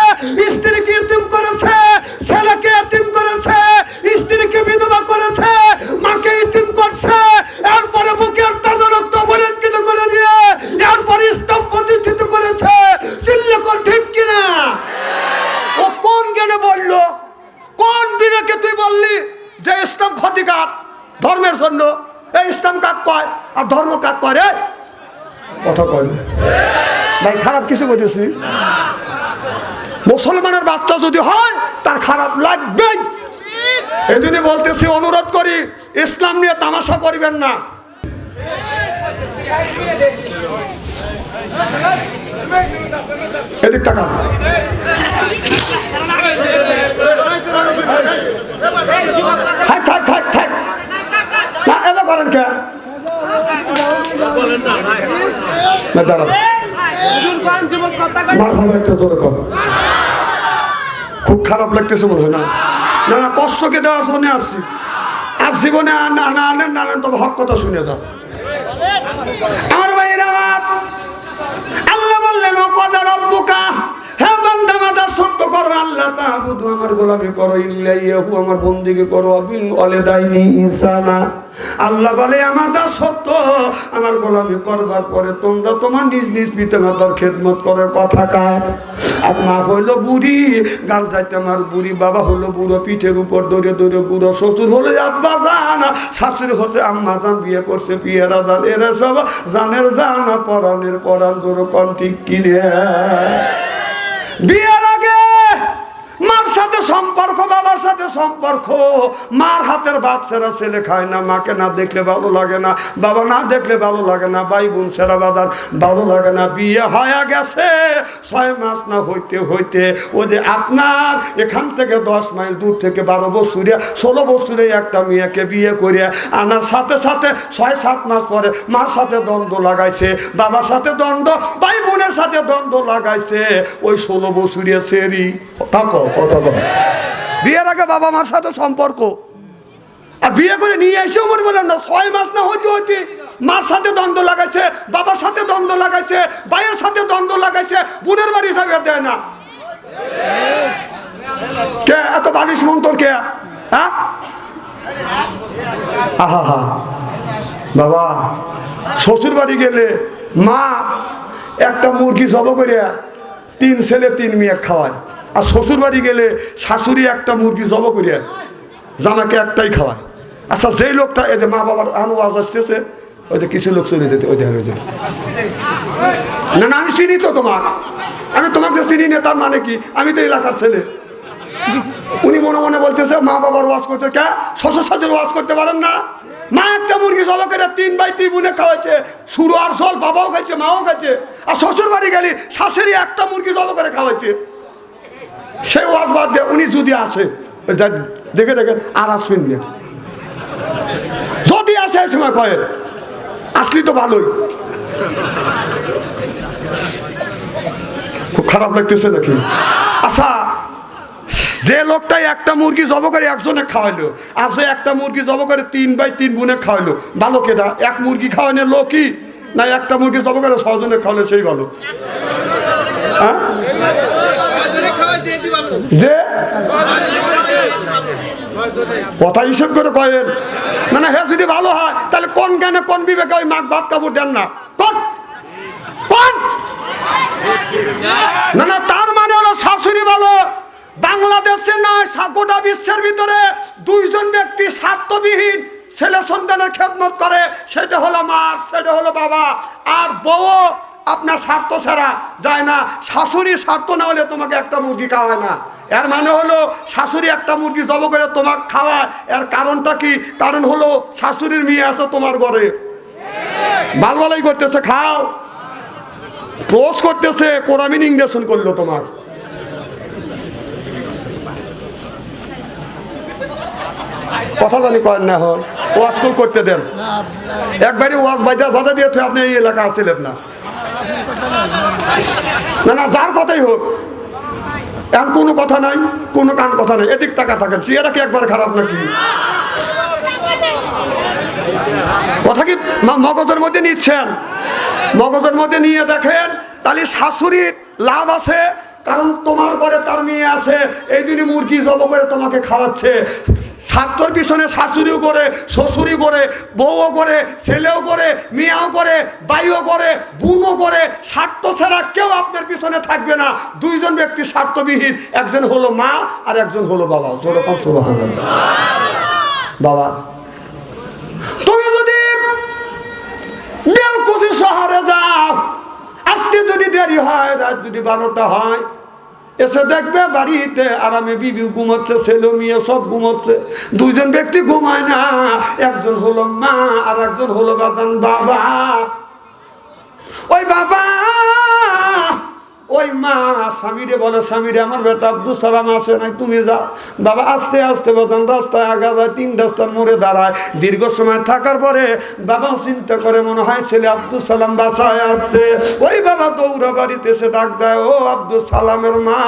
স্ত্রীকে ইতিম করেছে, ছেলেকে ইতিম করেছে, স্ত্রীকে বিধবা করেছে, মাকে ইতিম করছে, এরপরে বুকের তাজা রক্ত বলিষ্ঠিত করে দিয়ে এরপরে ইসলাম প্রতিষ্ঠিত করেছে, চিল্লাকন ঠিক কিনা? ও কোন জ্ঞানে বললো, কোন বিবেকে তুই বললি যে ইসলাম ক্ষতিকার ধর্মের জন্য? এই ইসলাম কাক কয় আর ধর্ম কাক করে? কথা কয় ভাই, খারাপ কিছু বলতেছি? মুসলমানের বাচ্চা যদি হয় তার খারাপ লাগবেই। এই জন্য বলতেছি, অনুরোধ করি, ইসলাম নিয়ে তামাশা করিবেন না। এদিক তাকান, থাক না, এবার করেন কে? খুব খারাপ লাগতেছে বলছে না, না না, কষ্টকে দেওয়ার জন্য আসছি, আর জীবনে আনেন না আনেন, তবে হক কথা শুনে যান। আমার ভাইয়েরা, আল্লাহ বললেন কথা রব্বুকা, হে বান্দা মাদার সত্য করো, আল্লাহ তাআবুদু, আমার গোলামি করো, ইল্লাহু, আমার বন্দেগী করো, বিল ওয়ালিদাইনি ইহসানা। আল্লাহ বলে আমার দা সত্য, আমার গোলামি করবার পরে তোমরা তোমার নিজ নিজ পিতামাতার খেদমত করে, কথা কার? আর মা হইলো বুড়ি, গাল যাইতে আমার বুড়ি, বাবা হলো বুড়ো, পিঠের উপর দৌড়ে বুড়ো, শ্বশুর হলো আব্বা জান, শাশুড়ি হতে আম্মা জান, বিয়ে করছে পিয়েরা জান, এরা সব জানের জান, পরাণের পরাণ, দৌড় কন ঠিক কিনে। বিয়ের আগে মার সাথে সম্পর্ক, বাবার সাথে সম্পর্ক। মার হাতের ভাত ছাড়া ছেলে খায় না, মাকে না দেখলে ভালো লাগে না, বাবা না দেখলে ভালো লাগে না, ভাই বোন ছাড়া বাজার ভালো লাগে না। বিয়ে হয়ে গেছে 6 মাস না হইতে হইতে ও যে আপনার এখান থেকে 10 মাইল দূর থেকে 12 বছরে 16 বছরে একটা মেয়েকে বিয়ে করে আনার সাথে সাথে 6-7 মাস পরে মার সাথে দ্বন্দ্ব লাগাইছে, বাবার সাথে দ্বন্দ্ব, ভাই বোনের সাথে দ্বন্দ্ব লাগাইছে। ওই 16 বছরে সেরি থাকো কথা বল। বিয়ের আগে বাবা মার সাথে সম্পর্ক, আর বিয়ে করে নিয়ে এসে মনে বলেন না 6 মাস না হইতে হইতে মার সাথে দ্বন্দ্ব লাগাইছে, বাবার সাথে দ্বন্দ্ব লাগাইছে, ভাইয়ের সাথে দ্বন্দ্ব লাগাইছে, বোনের বাড়ি হিসাবে দেয় না। কে এত বালিশ মন্তর কে? হ্যাঁ আহা হা বাবা, শ্বশুর বাড়ি গেলে মা একটা মুরগি জব করে 3 ছেলে 3 মেয়ে খাওয়ায়, আর শ্বশুর বাড়ি গেলে শাশুড়ি একটা মুরগি জব করে জামাকে একটাই খাওয়ায়। আচ্ছা যেই লোকটা এই যে মা বাবার আওয়াজ আসতেছে, ওই যে কিছু লোক চলে যেতে, ওই দেখেন না না আমি চিনি তো তোমার, আমি তোমাকে চিনি না, তার মানে কি আমি তো এলাকার ছেলে। উনি মনে মনে বলতেছে মা বাবার ওয়াজ করতে, কে শ্বশুর শাশুড়ি ওয়াজ করতে পারেন না? মা একটা মুরগি জব করে 3 ভাই 3 বোনে খাওয়াইছে, শুরু আর জল বাবাও খাইছে, মাও খাইছে, আর শ্বশুর বাড়ি গেলি শাশুড়ি একটা মুরগি জব করে খাওয়াইছে। সেই ওয়াজ বাদ দিয়ে উনি যদি আসে, দেখে দেখেন আর আসবেন না, যদি আসে এই সময় কয়ে আসলি তো ভালোই। খুব খারাপ লাগতেছে নাকি? আচ্ছা যে লোকটাই একটা মুরগি জব করে একজনে খাওয়াইলো, আর যে একটা মুরগি জব করে 3 ভাই 3 বোনে খাওয়াইলো, ভালো কেটা? এক মুরগি খাওয়ানোর লোকই না একটা মুরগি জব করে 6 জনে খাওয়ালে সেই ভালো? হ্যাঁ যে কথা হিসেব করে কয়েন না না, হ্যাঁ যদি ভালো হয় তাহলে কোন জ্ঞানে কোন বিবেকে ওই মাছ ভাত কাপড় দেন না? কোন কোন না না, তার মানে হলো শাশুড়ি ভালো। বাংলাদেশে নয়, গোটা বিশ্বের ভিতরে 2 জন ব্যক্তি স্বার্থবিহীন ছেলে সন্তানের খেদমত করে, সেটা হলো মা, সেটা হলো বাবা। আর বউ আপনার স্বার্থ ছাড়া যায় না। শাশুড়ি স্বার্থ না হলে তোমাকে একটা মুরগি খাওয়ায় না। এর মানে হলো শাশুড়ি একটা মুরগি জব করে তোমাকে খাওয়ায়, এর কারণটা কি? কারণ হলো শাশুড়ির মেয়ে আছে তোমার ঘরে, ভালো ভালোই করতেছে, খাও, পোষ করতেছে, কোরআন ইংরেশন করলো তোমার। কথা জানি করেন না, হয় ওয়াজ করতে দেন, একবারই ওয়াজ বাজা দিয়ে আপনি এই এলাকা আসছিলেন না। না না, যার কথাই হোক, এখন কোনো কথা নাই, কোনো কান কথা নাই, এদিক টাকা থাকেন, চেয়ারা কি একবার খারাপ নাকি? কথা কি মগজের মধ্যে নিচ্ছেন? মগজের মধ্যে নিয়ে দেখেন, তাহলে শাশুড়ির লাভ আছে, কারণ তোমার ঘরে তার মেয়ে আছে, এই দিনই মুরগি জব করে তোমাকে খাওয়াচ্ছে। স্বার্থর পিছনে শাশুড়িও করে, শ্বশুরই করে, বউও করে, ছেলেও করে, মেয়েও করে, ভাইও করে, বোনও করে। স্বার্থ ছাড়া কেউ আপনার পিছনে থাকবে না। 2 জন ব্যক্তি স্বার্থবিহীন, একজন হলো মা আর একজন হলো বাবা। যেরকম বাবা, তুমি যদি বেলকুচি শহরে যাও, আজকে যদি দেরি হয়, রাত যদি 12টা হয়, এসে দেখবে বাড়িতে আরামে বিবি ঘুমাচ্ছে, ছেলে মেয়ে সব ঘুমাচ্ছে, 2 জন ব্যক্তি ঘুমায় না, একজন হলো মা আর একজন হলো বাবা। ওই বাবা ওই মা স্বামীরে বলে, স্বামীরে আমার বেটা আব্দুল সালাম আসে নাই, তুমি যাও। বাবা আস্তে আস্তে বাদান রাস্তায় আগা যায়, 3 রাস্তার মোড়ে দাঁড়ায়। দীর্ঘ সময় থাকার পরে বাবা চিন্তা করে, মনে হয় ছেলে আব্দুল সালাম বাসায় আসছে। ওই বাবা দৌড়া বাড়িতে এসে ডাক দেয়, ও আব্দুল সালামের মা।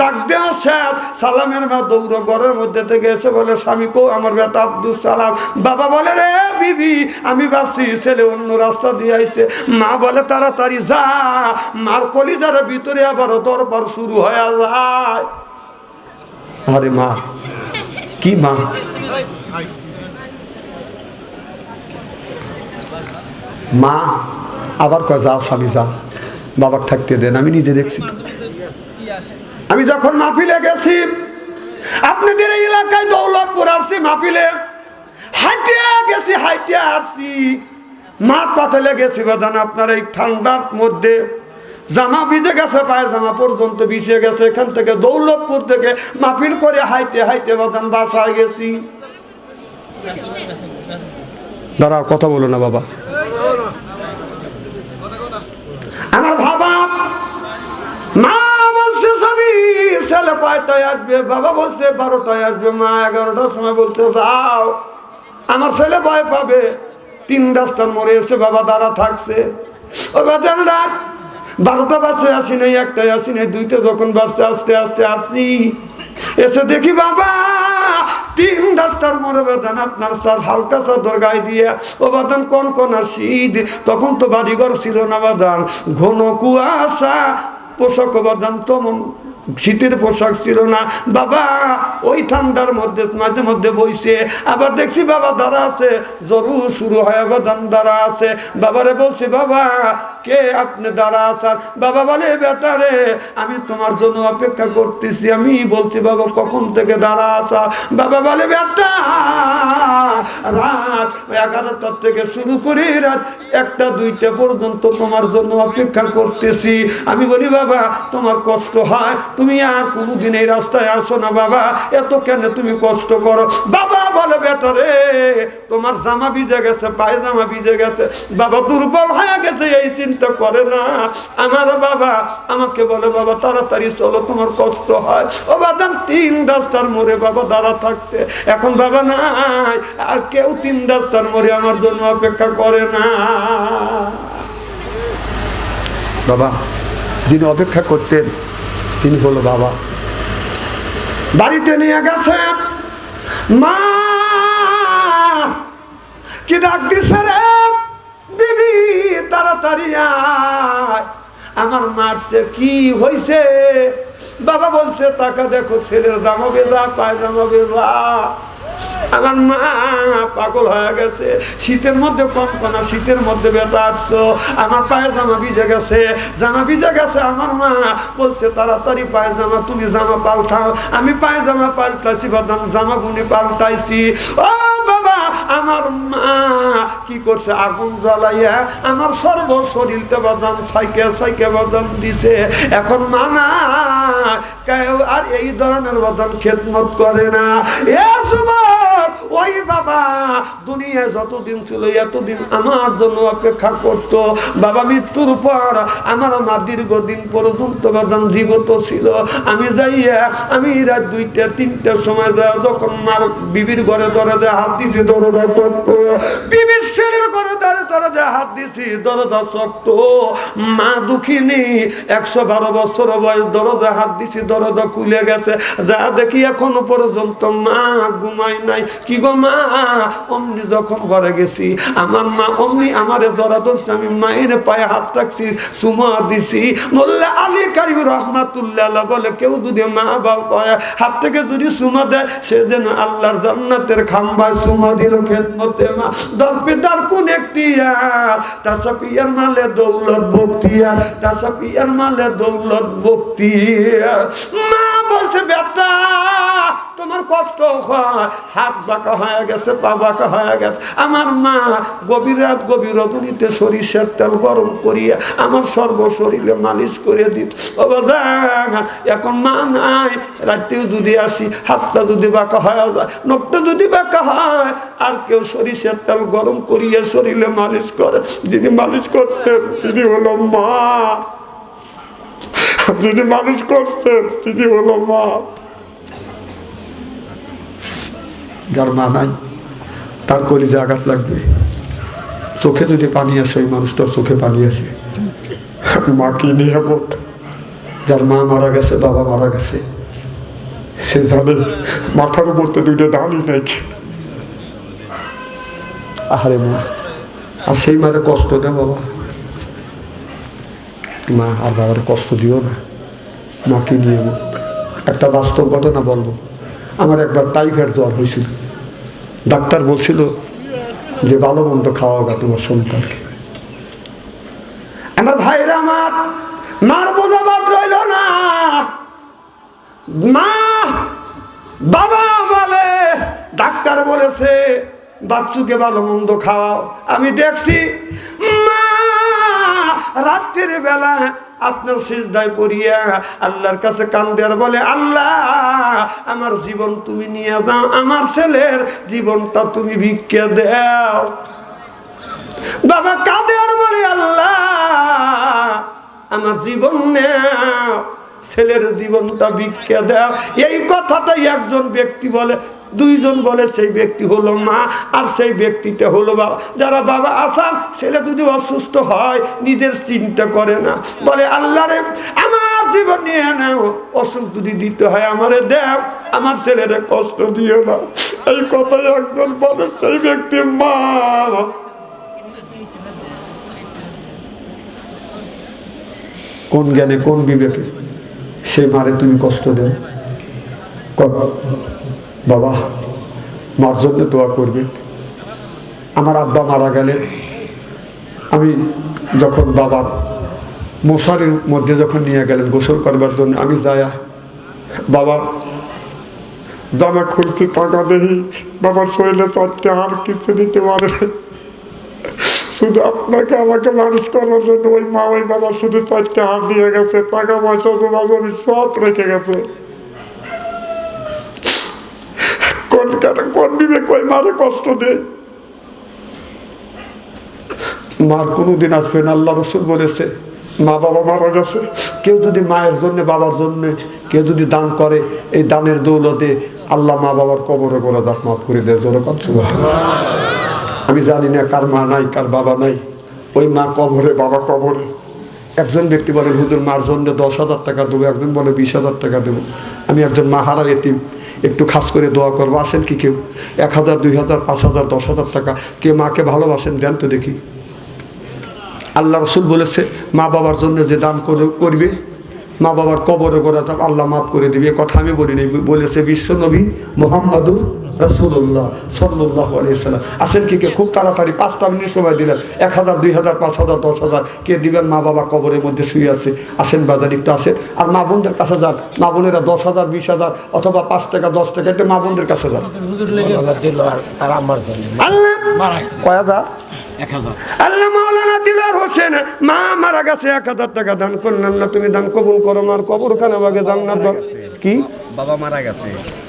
ডাক দেওয়া শেষ, সালামের মা দৌড়ো ঘরের মধ্যে থেকে এসে বলে, স্বামী কো আমার বেটা আব্দুল সালাম? বাবা বলে, রে বিবি, আমি ভাবছি ছেলে অন্য রাস্তা দিয়ে আইছে। মা বলে, তাড়াতাড়ি যা, মার কলিজার ভিতরে আবার দরবার শুরু হয়ে যায়। আরে মা, কি মা? মা আবার কয়, যাও স্বামী যাও, বাবার থাকতে দেন, আমি নিজে দেখছি। আমি যখন মাহফিলে গেছি, আপনাদের এই এলাকায় দৌলতপুর আসছি, মাহফিলে হাইটিয়া গেছি, হাইটিয়া আসছি, মাঠ পাতালে গেছি বাদান আপনার এই ঠান্ডার মধ্যে। জামা ভিজে গেছে, পায়জামা পর্যন্ত ভিজে গেছে। এখান থেকে দৌলতপুর থেকে মাহফিল করে হাইতে হাইতে বাদান বাসায় গেছি। দাঁড়াও, কথা বলো না বাবা। আমার বাবা মা বলছে স্বামী ছেলে কয়টায় আসবে, বাবা বলছে 12টায় আসবে, মা 11টার সময় বলছে যাও। আমার ছেলে ভয় পাবে। 3 রাস্তার মোড়ে এসে বাবা দাঁড়া থাকছে। ও বাজান রাত 12টা বাজে আসি নাই, 1টায় আসি নাই, 2টা যখন বাজছে আস্তে আস্তে আসছি। এসে দেখি বাবা 3 রাস্তার মোড়ে বাদান আপনার হালকা চাদর গায়ে দিয়ে, ও বাদান কনকনা শীত, তখন তো বাড়িঘর ছিল না বাদান, ঘন কুয়াশা, পোশাক বাদান তেমন শীতের পোশাক ছিল না। বাবা ওই ঠান্ডার মধ্যে মাঝে মধ্যে বইছে, আবার দেখছি বাবা দাঁড়া আছে, জরুর শুরু হয় বাদান দাঁড়া আছে। বাবারে বলছি বাবা কে আপনি দাঁড়া আছেন? বাবা বলে বেটা রে আমি তোমার জন্য অপেক্ষা করতেছি। আমি বলছি বাবা কখন থেকে দাঁড়া আছা? বাবা বলে বেটা রাত 11টার থেকে শুরু করে রাত 1টা 2টা পর্যন্ত তোমার জন্য অপেক্ষা করতেছি। আমি বলি বাবা তোমার কষ্ট হয়, তুমি আর কোনোদিন এই রাস্তায় আসো না বাবা, এত কেন তুমি কষ্ট করো? বাবা বলে বেটা রে তোমার জামা ভিজে গেছে, পায়জামা ভিজে গেছে, বাবা দুর্বল হয়ে গেছে, এই চিন্তা করে না। আমার বাবা আমাকে বলে বাবা তাড়াতাড়ি চলো, তোমার কষ্ট হয়। ও বাদাম 3 রাস্তার মোড়ে বাবা দাঁড়া থাকছে। এখন বাবা নাই, আর কেউ 3 রাস্তার মোড়ে আমার জন্য অপেক্ষা করে না। বাবা যিনি অপেক্ষা করতেন তিনি হলো বাবা। বাড়িতে নিয়ে গেছে, মা কি ডাক দিছে রে বিবি তাড়াতাড়ি আয়। আমার মারছে, কি হয়েছে? বাবা বলছে টাকা দেখো ছেলের জামা বেজা, পায়জামা বেজা। আমার মা পাগল হয়ে গেছে, শীতের মধ্যে কনকনা, শীতের মধ্যে ব্যথা আসছো, আমার পায়জামা ভিজে গেছে, জামা ভিজে গেছে। আমার মা বলছে তাড়াতাড়ি পায়জামা তুমি জামা পাল্টাও। আমি পায়জামা পাল্টাইছি বাদাম, জামা গুনি পাল্টাইছি। ও বাবা আমার মা কি করছে, আগুন জ্বালাইয়া আমার সর্ব শরীরটা বাদাম সাইকে সাইকে বাদাম দিছে। এখন মানা কেউ আর এই ধরনের বাদাম খেদমত করে না। এ যুবক, ওই বাবা দুনিয়ায় যতদিন ছিল এতদিন আমার জন্য অপেক্ষা করত। বাবা মৃত্যুর পর আমার মা দীর্ঘদিন পর্যন্ত বাদাম জীবিত ছিল। আমি যাইয়া আমি রাত 2টা 3টার সময় যাই, যখন মার বিবির ঘরে দরজা হাত দিছি দরজা শক্ত, বিবির ছেলের ঘরে দরজা হাত দিছি দরজা শক্ত। মা দুঃখিনী, 112 বছর বয়স, দরজা হাত দিছি দরজা খুলে গেছে। যা দেখি এখনো পর্যন্ত মা ঘুমায় নাই। কি গো মা? অমনি যখন ঘরে গেছি আমার মা অমনি আমারে জড়া ধরছে, আমি মায়ের পায়ে হাত রাখছি, চুমা দিছি। মোল্লা আলী কারিম রহমাতুল্লাহ বলে কেউ যদি মা বাবা হাত থেকে যদি চুমা দেয় সে যেন আল্লাহর জান্নাতের খাম্বায় চুমা দিল। খেদমতে মা দরপিদার কোন এখতিয়ার, তাসাপিয়ার মালে দৌলত বক্তিয়ার, তাসাপিয়ার মালে দৌলত বক্তিয়ার। মা বলছে বেটা তোমার কষ্ট হয়, হাত বাঁকা হয়ে গেছে, পা বাঁকা হয়ে গেছে। আমার মা গভীর রাত গভীর রজনীতে সরিষার তেল গরম করিয়া আমার সর্ব শরীরে মালিশ করে দিত। বাবা এখন মা নাই, রাতেও যদি আসি হাতটা যদি বাঁকা হয়ে যায়, নখটা যদি বাঁকা হয়, আর কেউ সরিষার তেল গরম করিয়া শরীরে মালিশ করে। যিনি মালিশ করছেন তিনি হলো মা, যিনি মালিশ করছেন তিনি হলো মা। যার মা নাই তার কলিজা আঘাত লাগবে, চোখে যদি পানি আসে ওই মানুষটার চোখে পানি আসে। মা কি নিয়ামত! যার মা মারা গেছে, বাবা মারা গেছে, সে জানে মাথার উপর তো 2টা ডালই নাই। আহারে মা, আর সেই মারে কষ্ট দেয় বাবা। মা আর বাবার কষ্ট দিও না। মা কি নিয়ামত! একটা বাস্তব ঘটনা বলবো। আমার একবার টাইফয়েড জ্বর হয়েছিল, ডাক্তার বলছিল যে ভালো মন্দ খাওয়াবা তোমার সন্তানকে। আমার ভাইরা আমার মার বোঝা বাদ রইল না। মা বাবা বলে ডাক্তার বলেছে বাচ্চুকে ভালো মন্দ খাওয়াও। আমি দেখছি মা রাত্রির বেলা আপনার সিজদায় পড়িয়া আল্লাহর কাছে কান্দে আর বলে, আল্লাহ আমার জীবন তুমি নিয়ে দাও, আমার ছেলের জীবনটা তুমি ভিক্ষা দাও। বাবা কাঁদে আর বলে, আল্লাহ আমার জীবন নাও, ছেলের জীবনটা ভিক্ষা দাও। এই কথাটাই একজন ব্যক্তি বলে, দুইজন বলে, সেই ব্যক্তি হলো মা আর সেই ব্যক্তিটা হলো বাবা। যারা বাবা আসান, ছেলে যদি অসুস্থ হয় নিজের চিন্তা করে না, বলে আল্লাহ রে আমার জীবন নিয়ে নাও, অসুখ যদি দিতে হয় আমারে দাও, আমার ছেলেরে কষ্ট দিও না। এই কথাই একজন বলে, সেই ব্যক্তি মা। কোন জ্ঞানে কোন বিবেকে সেই মারে তুমি কষ্ট দেও? বাবা মার জন্য দোয়া করবেন। আমার আব্বা মারা গেলে আমি যখন বাবার মশারির মধ্যে যখন নিয়ে গেলেন গোসল করবার জন্য, আমি যায়া বাবা জামা খুলছি, টাকা দেখি বাবার শরীরে 4টে হাড় কিছু দিতে পারে, শুধু আপনাকে আমাকে মানুষ করার জন্য ওই মা ওই বাবা শুধু 4টে হাড় দিয়ে গেছে, টাকা পয়সা জমি সব রেখে গেছে। কোন বিবেক ওই মারে কষ্ট দেয়? মার কোনোদিন আসবে না। আল্লাহ রসুল বলেছে, মা বাবা মারা গেছে, কেউ যদি মায়ের জন্য বাবার জন্য কেউ যদি দান করে, এই দানের দৌলতে আল্লাহ মা বাবার কবরে করে দাঁত মাফ করে দেয়। জোরে কথা। আমি জানি না কার মা নাই কার বাবা নাই, ওই মা কবরে বাবা কবরে। একজন ব্যক্তি বলেন হুজুর মার জন্য 10,000 টাকা দেবো, একজন বলে 20,000 টাকা দেবো। আমি একজন মা হারা এতিম, একটু খাস করে দোয়া করবো। আসেন কি কেউ 1,000 2,000 5,000 10,000 টাকা কে মাকে ভালোবাসেন দেন তো দেখি। আল্লাহ রসুল বলেছে মা বাবার জন্য যে দান করবে মা বাবার কবরে করে আল্লাহ মাফ করে দেবে। এ কথা আমি বলিনি, বলেছে বিশ্ব নবী মুহাম্মাদুর রাসূলুল্লাহ সাল্লাল্লাহু আলাইহি ওয়াসাল্লাম। আসেন কি কে? খুব তাড়াতাড়ি 5টা মিনিট সময় দিলেন। 1,000 2,000 5,000 10,000 কে দিবেন? মা বাবা কবরের মধ্যে শুয়ে আছে। আসেন বাজার একটু আসেন। আর মা বোনদের কাছে যান, মা বোনেরা 10,000 20,000 অথবা 5 টাকা 10 টাকা এটা মা বোনদের কাছে যান। আল্লাহ মাওলানা দিলার হোসেন মা মারা গেছে, 1,000 টাকা দান করলেন না, তুমি দান কবুল করো। মার কবরখানা বাগে জান্নাত কি? বাবা মারা গেছে।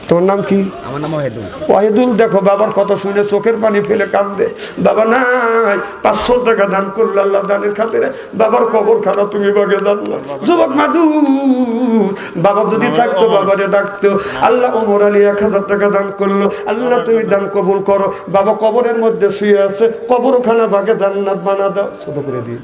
তোর নাম কি? আমার নাম ওয়াহিদুল। ওয়াহিদুল, দেখো বাবার কথা শুনে চোখের পানি ফেলে কাঁদে। বাবা নাই, 500 টাকা দান করলো আল্লাহ দানের খাতিরে, বাবার কবরখানা তুমি বাগে জান্নাত। যুবক মাদুর, বাবা যদি থাকতো বাবারে ডাকতো। আল্লাহ ওমর আলী 1,000 টাকা দান করলো, আল্লাহ তুমি দান কবুল করো। বাবা কবরের মধ্যে শুয়ে আছে, কবরখানা বাগে জান্নাত বানা দাও। ছোট করে দিন।